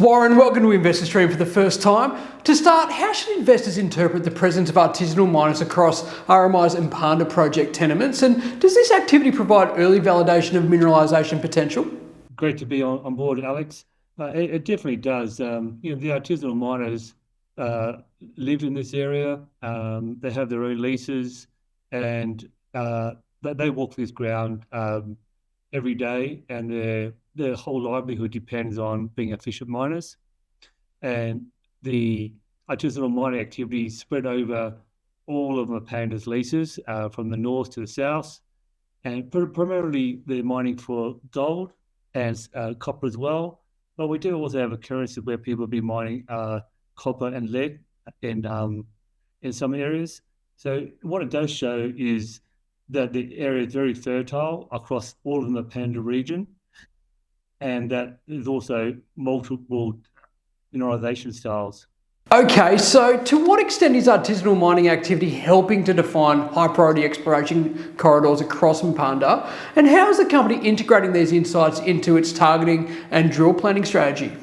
Warren, welcome to InvestorStream for the first time. To start, how should investors interpret the presence of artisanal miners across RMI's Mpanda project tenements, and does this activity provide early validation of mineralisation potential? Great to be on board, Alex. It definitely does. The artisanal miners live in this area. They have their own leases, and they walk this ground every day, and their whole livelihood depends on being efficient miners. And the artisanal mining activity spread over all of Mpanda's leases, from the north to the south, and primarily they're mining for gold and copper as well. But we do also have occurrences where people be mining copper and lead in some areas. So what it does show is that the area is very fertile across all of the Mpanda region, and that there's also multiple mineralisation styles. Okay, so to what extent is artisanal mining activity helping to define high priority exploration corridors across Mpanda, and how is the company integrating these insights into its targeting and drill planning strategy?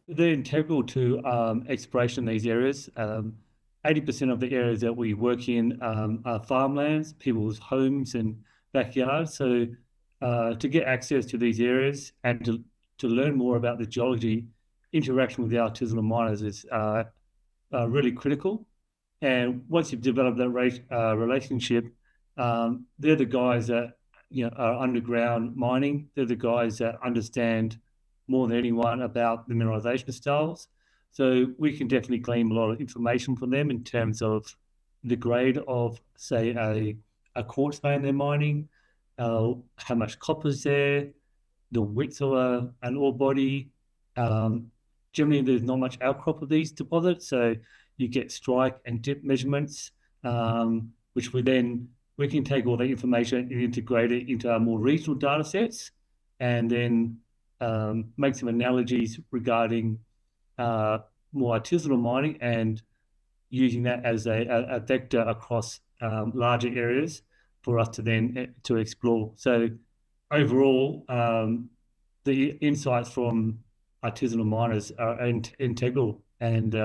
They're integral to exploration in these areas. 80% of the areas that we work in are farmlands, people's homes and backyards. So to get access to these areas and to learn more about the geology, interaction with the artisanal miners is really critical. And once you've developed that relationship, they're the guys that are underground mining. They're the guys that understand more than anyone about the mineralization styles. So we can definitely glean a lot of information from them in terms of the grade of, say, a quartz vein they're mining, how much copper's there, the width of an ore body. Generally, there's not much outcrop of these deposits, so you get strike and dip measurements, which we can take all that information and integrate it into our more regional data sets, and then make some analogies regarding more artisanal mining and using that as a vector across larger areas for us to explore. So overall, the insights from artisanal miners are integral and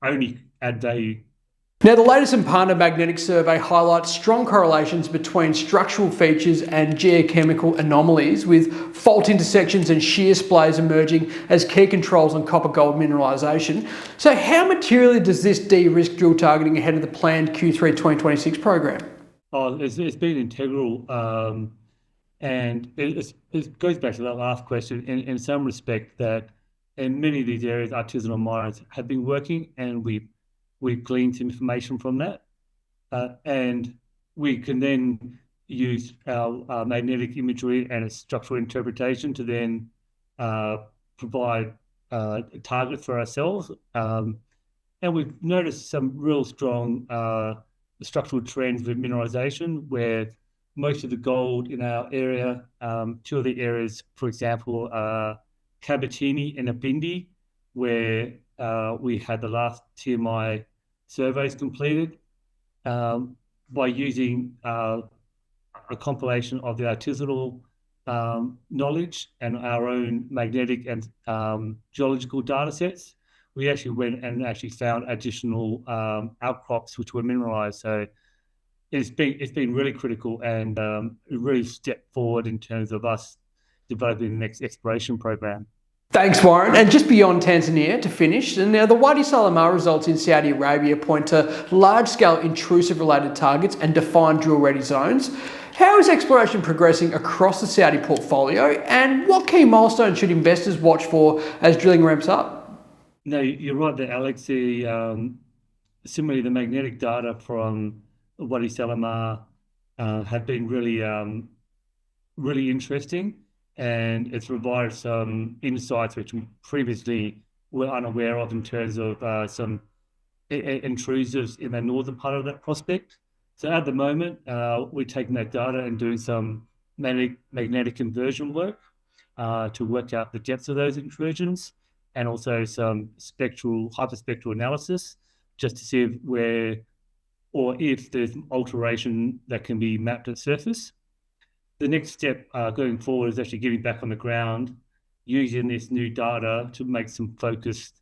only add value. Now, the latest Mpanda magnetic survey highlights strong correlations between structural features and geochemical anomalies, with fault intersections and shear splays emerging as key controls on copper-gold mineralisation. So how materially does this de-risk drill targeting ahead of the planned Q3 2026 program? Oh, it's been integral, and it goes back to that last question in some respect, that in many of these areas, artisanal miners have been working, and we've gleaned some information from that, and we can then use our magnetic imagery and its structural interpretation to then provide a target for ourselves. And we've noticed some real strong structural trends with mineralization, where most of the gold in our area, two of the areas, for example, Kabatini and Abindi, where we had the last TMI surveys completed, by using a compilation of the artisanal knowledge and our own magnetic and geological data sets. We actually went and found additional outcrops which were mineralized. So it's been really critical, and really stepped forward in terms of us developing the next exploration program. Thanks, Warren. And just beyond Tanzania to finish, and now the Wadi Salamar results in Saudi Arabia point to large-scale intrusive-related targets and defined drill-ready zones. How is exploration progressing across the Saudi portfolio, and what key milestones should investors watch for as drilling ramps up? No, you're right there, Alex. Similarly, the magnetic data from Wadi Salamar have been really interesting, and it's provided some insights which we previously were unaware of in terms of some intrusives in the northern part of that prospect. So at the moment, we're taking that data and doing some magnetic conversion work to work out the depths of those intrusions, and also some hyperspectral analysis, just to see if there's alteration that can be mapped at surface. The next step going forward is actually getting back on the ground using this new data to make some focused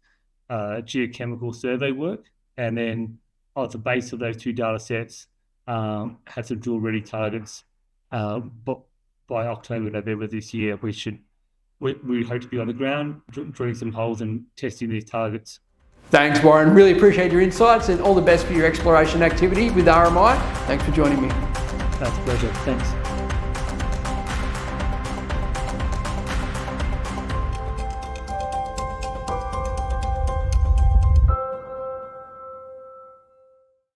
geochemical survey work, and then on the base of those 2 data sets, have some drill ready targets. But by October, November this year, we hope to be on the ground, drilling some holes and testing these targets. Thanks, Warren. Really appreciate your insights and all the best for your exploration activity with RMI. Thanks for joining me. That's a pleasure. Thanks.